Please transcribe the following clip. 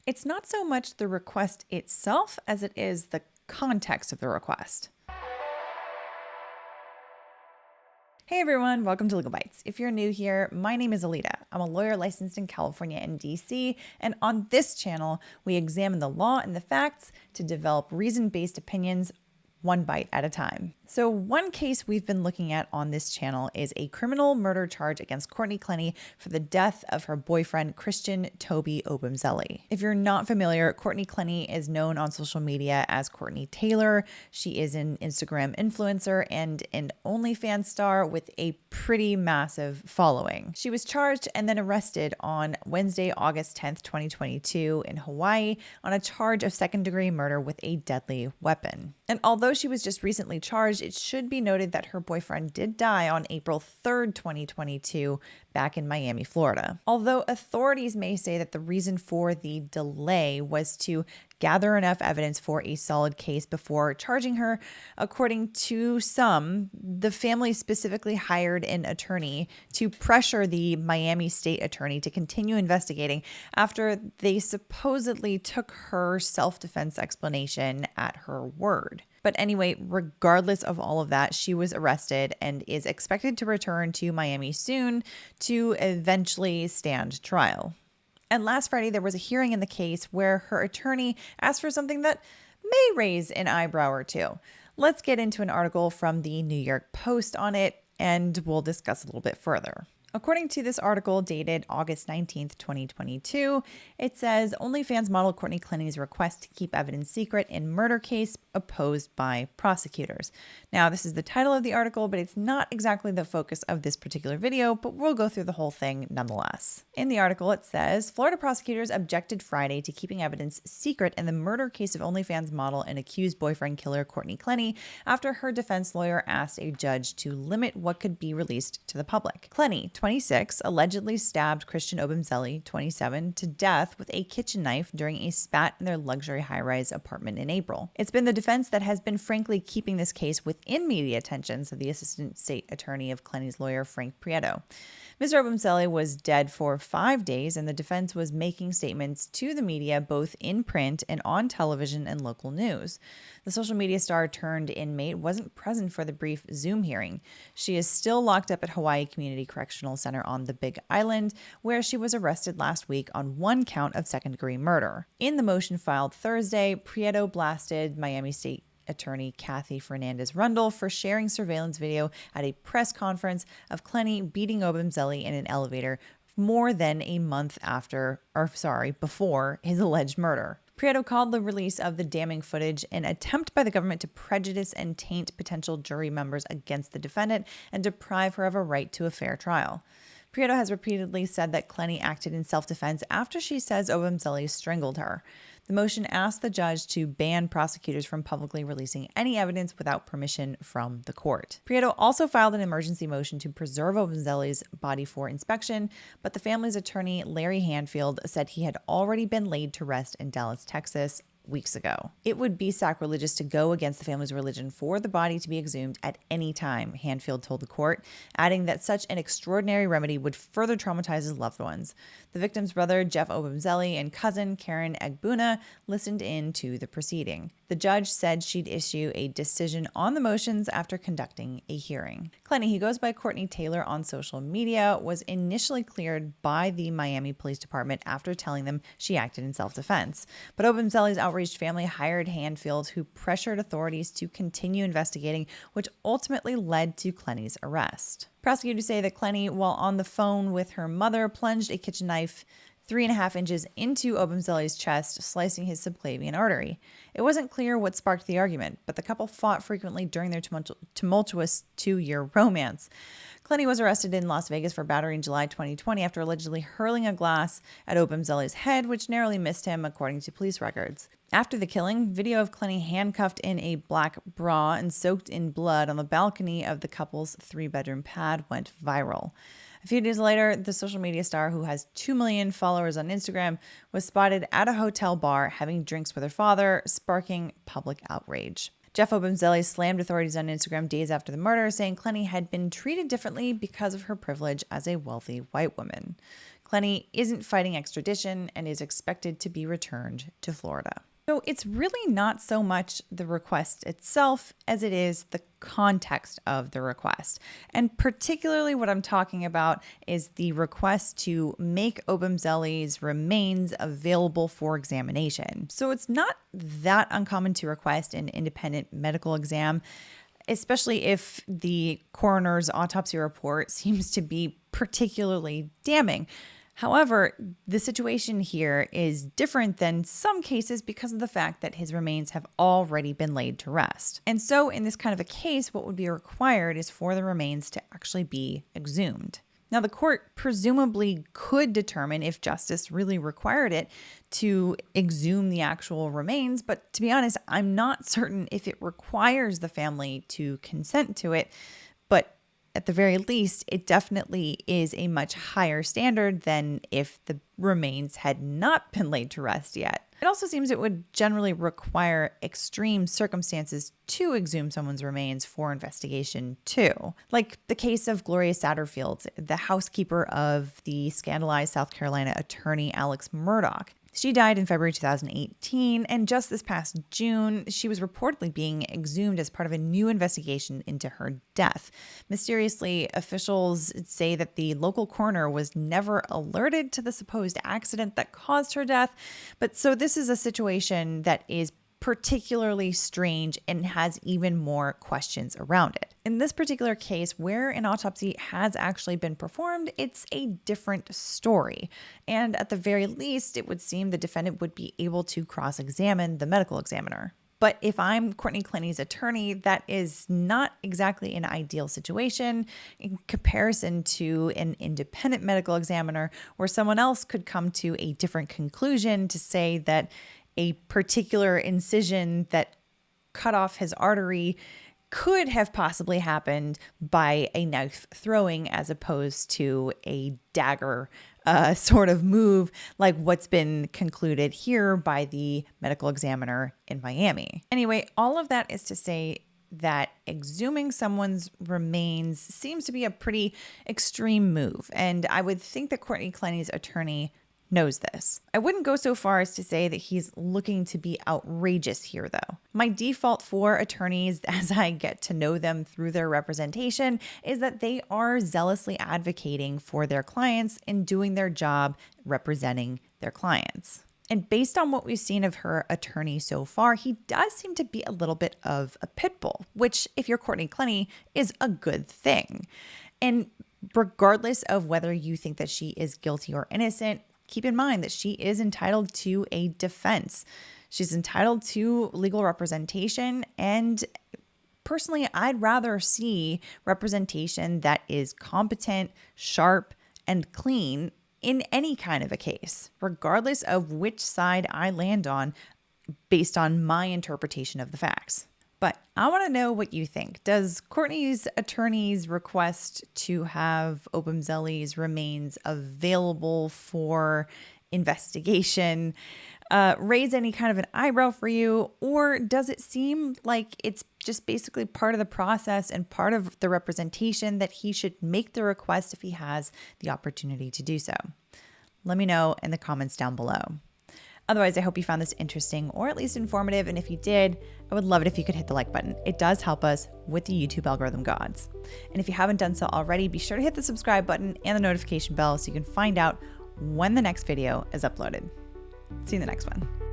It's not so much the request itself as it is the context of the request. Hey everyone, welcome to Legalbytes. If you're new here, my name is Alita. I'm a lawyer licensed in California and DC, and on this channel, we examine the law and the facts to develop reason-based opinions one bite at a time. So one case we've been looking at on this channel is a criminal murder charge against Courtney Clenney for the death of her boyfriend, Christian Toby Obumzelli. If you're not familiar, Courtney Clenney is known on social media as Courtney Tailor. She is an Instagram influencer and an OnlyFans star with a pretty massive following. She was charged and then arrested on Wednesday, August 10th, 2022 in Hawaii on a charge of second-degree murder with a deadly weapon. And although she was just recently charged, it should be noted that her boyfriend did die on April 3rd, 2022, back in Miami, Florida. Although authorities may say that the reason for the delay was to gather enough evidence for a solid case before charging her, according to some, the family specifically hired an attorney to pressure the Miami state attorney to continue investigating after they supposedly took her self-defense explanation at her word. But anyway, regardless of all of that, she was arrested and is expected to return to Miami soon to eventually stand trial. And last Friday, there was a hearing in the case where her attorney asked for something that may raise an eyebrow or two. Let's get into an article from the New York Post on it, and we'll discuss a little bit further. According to this article dated August 19th, 2022, it says OnlyFans model Courtney Clenney's request to keep evidence secret in murder case opposed by prosecutors. Now, this is the title of the article, but it's not exactly the focus of this particular video, but we'll go through the whole thing nonetheless. In the article, it says, Florida prosecutors objected Friday to keeping evidence secret in the murder case of OnlyFans model and accused boyfriend killer Courtney Clenney after her defense lawyer asked a judge to limit what could be released to the public. Clenney, 26, allegedly stabbed Christian Obumzelli, 27, to death with a kitchen knife during a spat in their luxury high-rise apartment in April. It's been the defense that has been frankly keeping this case within media attention, said the assistant state attorney of Clenney's lawyer, Frank Prieto. Mr. Obumzelli was dead for 5 days, and the defense was making statements to the media both in print and on television and local news. The social media star turned inmate wasn't present for the brief Zoom hearing. She is still locked up at Hawaii Community Correctional Center on the Big Island, where she was arrested last week on one count of second-degree murder. In the motion filed Thursday, Prieto blasted Miami State Attorney Kathy Fernandez-Rundle for sharing surveillance video at a press conference of Clenney beating Obumzelli in an elevator more than a month before his alleged murder. Prieto called the release of the damning footage an attempt by the government to prejudice and taint potential jury members against the defendant and deprive her of a right to a fair trial. Prieto has repeatedly said that Clenney acted in self-defense after she says Obumzelli strangled her. The motion asked the judge to ban prosecutors from publicly releasing any evidence without permission from the court. Prieto also filed an emergency motion to preserve Obumzelli's body for inspection, but the family's attorney, Larry Hanfield, said he had already been laid to rest in Dallas, Texas, weeks ago. It would be sacrilegious to go against the family's religion for the body to be exhumed at any time, Hanfield told the court, adding that such an extraordinary remedy would further traumatize his loved ones. The victim's brother, Jeff Obumzelli, and cousin, Karen Egbuna, listened in to the proceeding. The judge said she'd issue a decision on the motions after conducting a hearing. Clenney, who goes by Courtney Tailor on social media, was initially cleared by the Miami Police Department after telling them she acted in self-defense. But Obumzelli's outraged family hired Hanfield, who pressured authorities to continue investigating, which ultimately led to Clenney's arrest. Prosecutors say that Clenney, while on the phone with her mother, plunged a kitchen knife 3.5 inches into Obumzelli's chest, slicing his subclavian artery. It wasn't clear what sparked the argument, but the couple fought frequently during their tumultuous 2-year romance. Clenney was arrested in Las Vegas for battery in July 2020 after allegedly hurling a glass at Obumzelli's head, which narrowly missed him, according to police records. After the killing, video of Clenney handcuffed in a black bra and soaked in blood on the balcony of the couple's 3-bedroom pad went viral. A few days later, the social media star, who has 2 million followers on Instagram, was spotted at a hotel bar having drinks with her father, sparking public outrage. Jeff Obumzelli slammed authorities on Instagram days after the murder, saying Clenney had been treated differently because of her privilege as a wealthy white woman. Clenney isn't fighting extradition and is expected to be returned to Florida. So it's really not so much the request itself as it is the context of the request. And particularly what I'm talking about is the request to make Obumzelli's remains available for examination. So it's not that uncommon to request an independent medical exam, especially if the coroner's autopsy report seems to be particularly damning. However, the situation here is different than some cases because of the fact that his remains have already been laid to rest. And so in this kind of a case, what would be required is for the remains to actually be exhumed. Now, the court presumably could determine if justice really required it to exhume the actual remains, but to be honest, I'm not certain if it requires the family to consent to it, but at the very least, it definitely is a much higher standard than if the remains had not been laid to rest yet. It also seems it would generally require extreme circumstances to exhume someone's remains for investigation too. Like the case of Gloria Satterfield, the housekeeper of the scandalized South Carolina attorney Alex Murdaugh. She died in February 2018, and just this past June, she was reportedly being exhumed as part of a new investigation into her death. Mysteriously, officials say that the local coroner was never alerted to the supposed accident that caused her death, but so this is a situation that is particularly strange and has even more questions around it. In this particular case, where an autopsy has actually been performed, it's a different story. And at the very least, it would seem the defendant would be able to cross-examine the medical examiner. But if I'm Courtney Clenney's attorney, that is not exactly an ideal situation in comparison to an independent medical examiner where someone else could come to a different conclusion to say that a particular incision that cut off his artery could have possibly happened by a knife throwing as opposed to a dagger sort of move like what's been concluded here by the medical examiner in Miami. Anyway, all of that is to say that exhuming someone's remains seems to be a pretty extreme move, and I would think that Courtney Clenney's attorney knows this. I wouldn't go so far as to say that he's looking to be outrageous here, though. My default for attorneys, as I get to know them through their representation, is that they are zealously advocating for their clients and doing their job representing their clients. And based on what we've seen of her attorney so far, he does seem to be a little bit of a pit bull, which, if you're Courtney Clenney, is a good thing. And regardless of whether you think that she is guilty or innocent, keep in mind that she is entitled to a defense. She's entitled to legal representation, and personally, I'd rather see representation that is competent, sharp, and clean in any kind of a case, regardless of which side I land on based on my interpretation of the facts. But I want to know what you think. Does Courtney's attorney's request to have Obumzelli's remains available for investigation raise any kind of an eyebrow for you? Or does it seem like it's just basically part of the process and part of the representation that he should make the request if he has the opportunity to do so? Let me know in the comments down below. Otherwise, I hope you found this interesting or at least informative. And if you did, I would love it if you could hit the like button. It does help us with the YouTube algorithm gods. And if you haven't done so already, be sure to hit the subscribe button and the notification bell so you can find out when the next video is uploaded. See you in the next one.